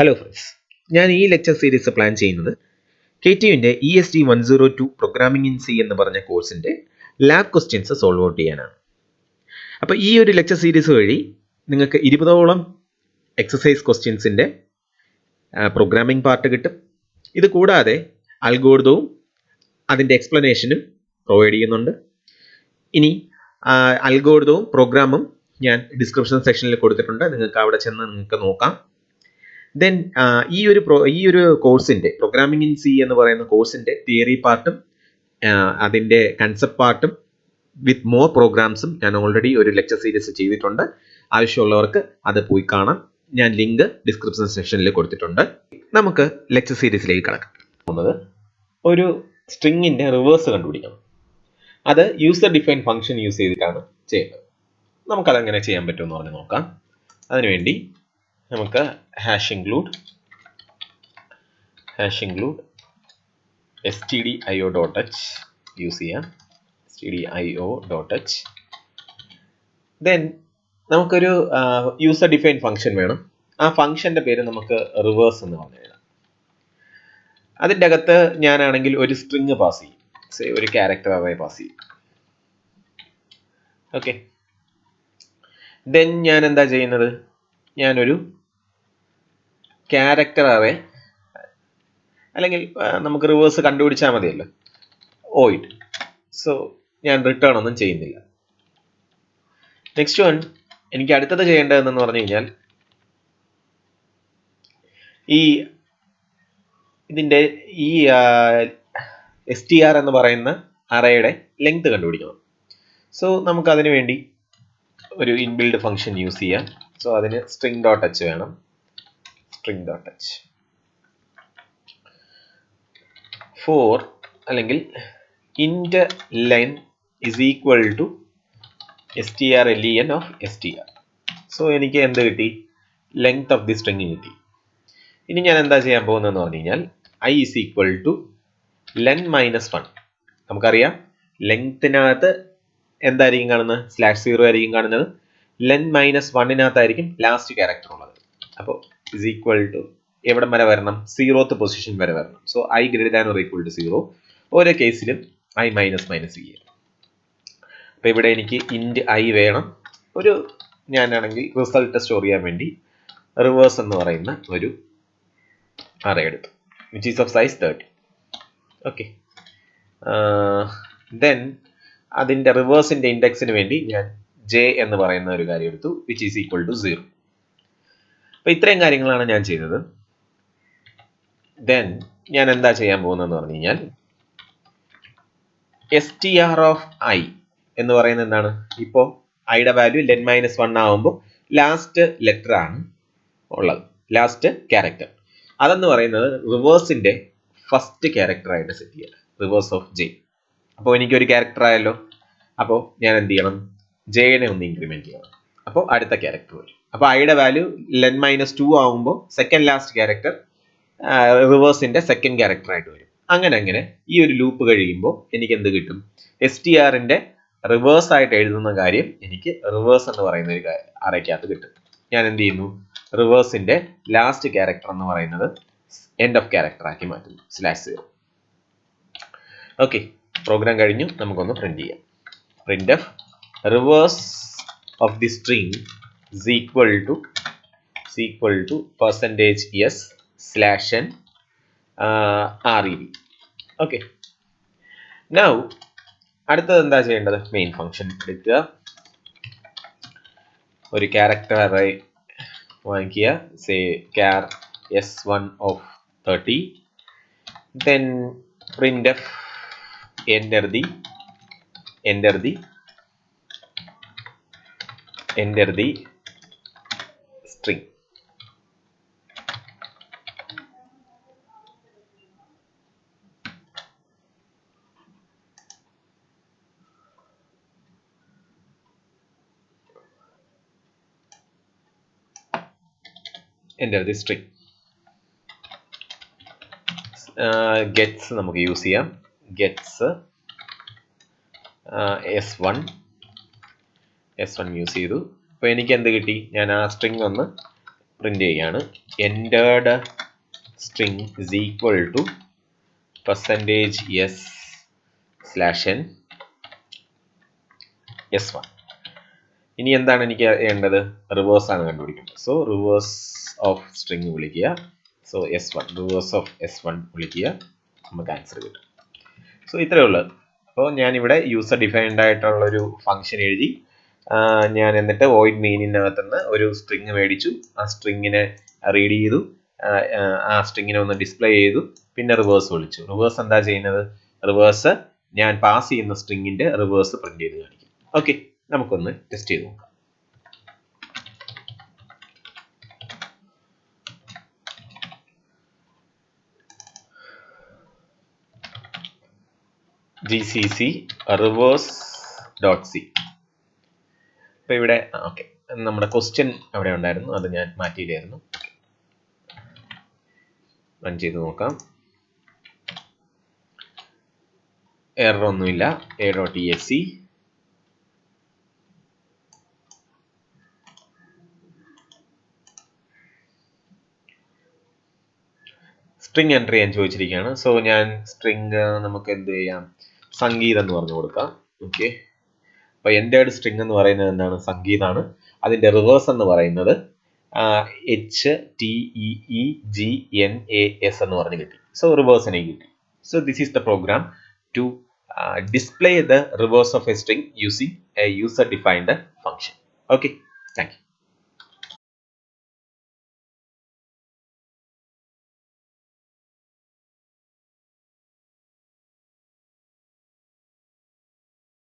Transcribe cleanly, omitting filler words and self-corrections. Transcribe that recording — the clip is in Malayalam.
ഹലോ ഫ്രണ്ട്സ്, ഞാൻ ഈ ലെക്ചർ സീരീസ് പ്ലാൻ ചെയ്യുന്നത് KTUവിൻ്റെ EST102 പ്രോഗ്രാമിംഗ് ഇൻ സി എന്ന് പറഞ്ഞ കോഴ്സിൻ്റെ ലാബ് ക്വസ്റ്റ്യൻസ് സോൾവ് ഔട്ട് ചെയ്യാനാണ്. അപ്പോൾ ഈ ഒരു ലെക്ചർ സീരീസ് വഴി നിങ്ങൾക്ക് 20ഓളം എക്സസൈസ് ക്വസ്റ്റ്യൻസിൻ്റെ പ്രോഗ്രാമിംഗ് പാർട്ട് കിട്ടും. ഇത് കൂടാതെ അൽഗോരിതവും അതിൻ്റെ എക്സ്പ്ലനേഷനും പ്രൊവൈഡ് ചെയ്യുന്നുണ്ട്. ഇനി അൽഗോരിതവും പ്രോഗ്രാമും ഞാൻ ഡിസ്ക്രിപ്ഷൻ സെക്ഷനിൽ കൊടുത്തിട്ടുണ്ട്, നിങ്ങൾക്ക് അവിടെ ചെന്ന് നിങ്ങൾക്ക് നോക്കാം. ദെൻ ഈ ഒരു കോഴ്സിൻ്റെ പ്രോഗ്രാമിംഗ് ഇൻ സി എന്ന് പറയുന്ന കോഴ്സിൻ്റെ തിയറി പാർട്ടും അതിൻ്റെ കൺസെപ്റ്റ് പാർട്ടും വിത്ത് മോർ പ്രോഗ്രാംസും ഞാൻ ഓൾറെഡി ഒരു ലെക്ചർ സീരീസ് ചെയ്തിട്ടുണ്ട്. ആവശ്യമുള്ളവർക്ക് അത് പോയി കാണാം. ഞാൻ ലിങ്ക് ഡിസ്ക്രിപ്ഷൻ സെക്ഷനിൽ കൊടുത്തിട്ടുണ്ട്. നമുക്ക് ലെക്ചർ സീരീസിലേക്ക് കടക്കാം. ഒരു സ്ട്രിങ്ങിൻ്റെ റിവേഴ്സ് കണ്ടുപിടിക്കണം. അത് യൂസർ ഡിഫൈൻ ഫംഗ്ഷൻ യൂസ് ചെയ്തിട്ടാണ് ചെയ്യുന്നത്. നമുക്കതെങ്ങനെ ചെയ്യാൻ പറ്റുമെന്ന് പറഞ്ഞ് നോക്കാം. അതിനുവേണ്ടി നമുക്ക് ഹാഷ് ഇൻക്ലൂഡ് stdio.h യൂസ് ചെയ്യാം. stdio.h. ദെൻ നമുക്കൊരു യൂസർ ഡിഫൈൻ ഫംഗ്ഷൻ വേണം. ആ ഫംഗ്ഷൻ്റെ പേര് നമുക്ക് റിവേഴ്സ് എന്ന് പറഞ്ഞു എഴുതാം. അതിൻ്റെ അകത്ത് ഞാനാണെങ്കിൽ ഒരു സ്ട്രിങ് പാസ് ചെയ്യും, ഒരു ക്യാരക്ടർ അറേ പാസ് ചെയ്യും. ഓക്കെ, ദെൻ ഞാൻ എന്താ ചെയ്യുന്നത്, ഞാനൊരു ക്യാരക്ടർ അറേ അല്ലെങ്കിൽ നമുക്ക് റിവേഴ്സ് കണ്ടുപിടിച്ചാൽ മതിയല്ലോ, ഓയിഡ്. സോ ഞാൻ റിട്ടേൺ ഒന്നും ചെയ്യുന്നില്ല. നെക്സ്റ്റ് വൺ, എനിക്ക് അടുത്തത് ചെയ്യേണ്ടതെന്ന് പറഞ്ഞു കഴിഞ്ഞാൽ ഇതിൻ്റെ str എന്ന് പറയുന്ന അറേയുടെ ലെങ്ത് കണ്ടുപിടിക്കണം. സോ നമുക്ക് അതിനു വേണ്ടി ഒരു ഇൻബിൽഡ് ഫംഗ്ഷൻ യൂസ് ചെയ്യാം. സോ അതിന് string.h വേണം. string.h for അല്ലെങ്കിൽ int len is equal to strlen of str. So എനിക്ക് എന്ത് കിട്ടി, ലെങ്ത് ഓഫ് ദി സ്ട്രിങ് കിട്ടി. ഇനി ഞാൻ എന്താ ചെയ്യാൻ പോകുന്നതെന്ന് പറഞ്ഞു കഴിഞ്ഞാൽ i is equal to len minus 1. നമുക്കറിയാം ലെങ്ത്തിനകത്ത് എന്തായിരിക്കും കാണുന്നത്, /0 ആയിരിക്കും കാണുന്നത്. len minus 1-നകത്തായിരിക്കും ലാസ്റ്റ് ക്യാരക്ടർ ഉള്ളത്. അപ്പോൾ is equal to എവിടെ വരെ വരണം, 0th പൊസിഷൻ വരെ വരണം. So i greater than or equal to 0. ഓരോ കേസിലും i മൈനസ് ചെയ്യാം. അപ്പോൾ ഇവിടെ എനിക്ക് ഇൻറ്റ് i വേണം. ഞാനാണെങ്കിൽ റിസൾട്ട് സ്റ്റോർ ചെയ്യാൻ വേണ്ടി റിവേഴ്സ് എന്ന് പറയുന്ന ഒരു അറേ എടുത്തു, which is of size 30. Okay, then അതിൻ്റെ റിവേഴ്സിൻ്റെ ഇൻഡെക്സിന് വേണ്ടി ഞാൻ j എന്ന് പറയുന്ന ഒരു കാര്യം എടുത്തു, വിച്ച് ഈസ് ഈക്വൽ ടു 0. അപ്പോൾ ഇത്രയും കാര്യങ്ങളാണ് ഞാൻ ചെയ്തത്. ദെൻ ഞാൻ എന്താ ചെയ്യാൻ പോകുന്നതെന്ന് പറഞ്ഞു കഴിഞ്ഞാൽ str ഓഫ് i എന്ന് പറയുന്നത് എന്താണ്, ഇപ്പോൾ ഐയുടെ വാല്യൂ len minus 1 ആകുമ്പോൾ ലാസ്റ്റ് ലെറ്റർ ആണ് ഉള്ളത്, ലാസ്റ്റ് ക്യാരക്ടർ. അതെന്ന് പറയുന്നത് റിവേഴ്സിൻ്റെ ഫസ്റ്റ് ക്യാരക്ടറായിട്ട് സെറ്റ് ചെയ്യുക, റിവേഴ്സ് ഓഫ് j. അപ്പോൾ എനിക്കൊരു ക്യാരക്ടർ ആയല്ലോ. അപ്പോൾ ഞാൻ എന്ത് ചെയ്യണം, ജെനെ ഒന്ന് ഇൻക്രിമെൻറ്റ് ചെയ്യണം. അപ്പോൾ അടുത്ത ക്യാരക്ടർ വരും. അപ്പോൾ ഐയുടെ വാല്യൂ len minus 2 ആകുമ്പോൾ സെക്കൻഡ് ലാസ്റ്റ് ക്യാരക്ടർ റിവേഴ്സിൻ്റെ സെക്കൻഡ് ക്യാരക്ടറായിട്ട് വരും. അങ്ങനെ ഈ ഒരു ലൂപ്പ് കഴിയുമ്പോൾ എനിക്ക് എന്ത് കിട്ടും, str-ന്റെ റിവേഴ്സ് ആയിട്ട് എഴുതുന്ന കാര്യം എനിക്ക് റിവേഴ്സ് എന്ന് പറയുന്ന ഒരു അറേക്കകത്ത് കിട്ടും. ഞാൻ എന്ത് ചെയ്യുന്നു, റിവേഴ്സിൻ്റെ ലാസ്റ്റ് ക്യാരക്ടർ എന്ന് പറയുന്നത് എൻഡ് ഓഫ് ക്യാരക്ടർ ആക്കി മാറ്റുന്നു, /0. ഓക്കെ, പ്രോഗ്രാം കഴിഞ്ഞു. നമുക്കൊന്ന് പ്രിന്റ് ചെയ്യാം. printf reverse of the string is equal to %s/n rev. Okay, now അടുത്തത് എന്താ ചെയ്യേണ്ടത്, മെയിൻ ഫംഗ്ഷൻ എടുക്കുക, ഒരു ക്യാരക്ടർ അറേ വാങ്ങിക്കുക, say char s1 of 30. then printf enter the string. enter the string. gets നമുക്ക് യൂസ് ചെയ്യാം. gets s1 യൂസ് ചെയ്തു. അപ്പോൾ എനിക്ക് എന്ത് കിട്ടി, ഞാൻ ആ സ്ട്രിങ് ഒന്ന് പ്രിന്റ് ചെയ്യുകയാണ്. entered string is equal to percentage s slash n s1. ഇനി എന്താണ് എനിക്ക് ചെയ്യേണ്ടത്? റിവേഴ്സ് ആണ് കണ്ടുപിടിക്കേണ്ടത്. സോ റിവേഴ്സ് ഓഫ് സ്ട്രിങ് വിളിക്കുക. So s1 reverse of s1 വിളിക്കുക, നമുക്ക് ആൻസർ കിട്ടും. സോ ഇത്രയേ ഉള്ളൂ. അപ്പോൾ ഞാനിവിടെ യൂസർ ഡിഫൈൻഡ് ആയിട്ടുള്ളൊരു ഫംഗ്ഷൻ എഴുതി, ഞാൻ എന്നിട്ട് വോയിഡ് മെയിനിനകത്തുനിന്ന് ഒരു സ്ട്രിങ് മേടിച്ചു, ആ സ്ട്രിങ്ങിനെ റീഡ് ചെയ്തു, ആ സ്ട്രിങ്ങിനെ ഒന്ന് ഡിസ്പ്ലേ ചെയ്തു, പിന്നെ റിവേഴ്സ് വിളിച്ചു. റിവേഴ്സ് എന്താ ചെയ്യുന്നത്? റിവേഴ്സ് ഞാൻ പാസ് ചെയ്യുന്ന സ്ട്രിങ്ങിന്റെ റിവേഴ്സ് പ്രിന്റ് ചെയ്ത് കാണിക്കും. ഓക്കെ, നമുക്കൊന്ന് ടെസ്റ്റ് ചെയ്ത് നോക്കാം. gcc reverse.c. അപ്പോൾ ഇവിടെ ഓക്കെ, നമ്മുടെ ക്വസ്റ്റ്യൻ അവിടെ ഉണ്ടായിരുന്നു, അത് ഞാൻ മാറ്റിയില്ലായിരുന്നു. റൺ ചെയ്ത് നോക്കാം. എറർ ഒന്നുമില്ല. a.exe സ്ട്രിങ് എൻട്രി ഞാൻ ചോദിച്ചിരിക്കുകയാണ്. സോ ഞാൻ സ്ട്രിങ് നമുക്ക് എന്ത് ചെയ്യാം, സംഗീതം എന്ന് പറഞ്ഞു കൊടുക്കാം. ഓക്കെ, അപ്പോൾ എൻ്റേഡ് സ്ട്രിങ് എന്ന് പറയുന്നത് എന്താണ്? സംഗീതാണ്. അതിൻ്റെ റിവേഴ്സ് എന്ന് പറയുന്നത് HTEEGNAS എന്ന് പറഞ്ഞ് കിട്ടി. സോ റിവേഴ്സിനെ കിട്ടി. So this is the program to display the reverse of a string using a user defined function. Okay, thank you.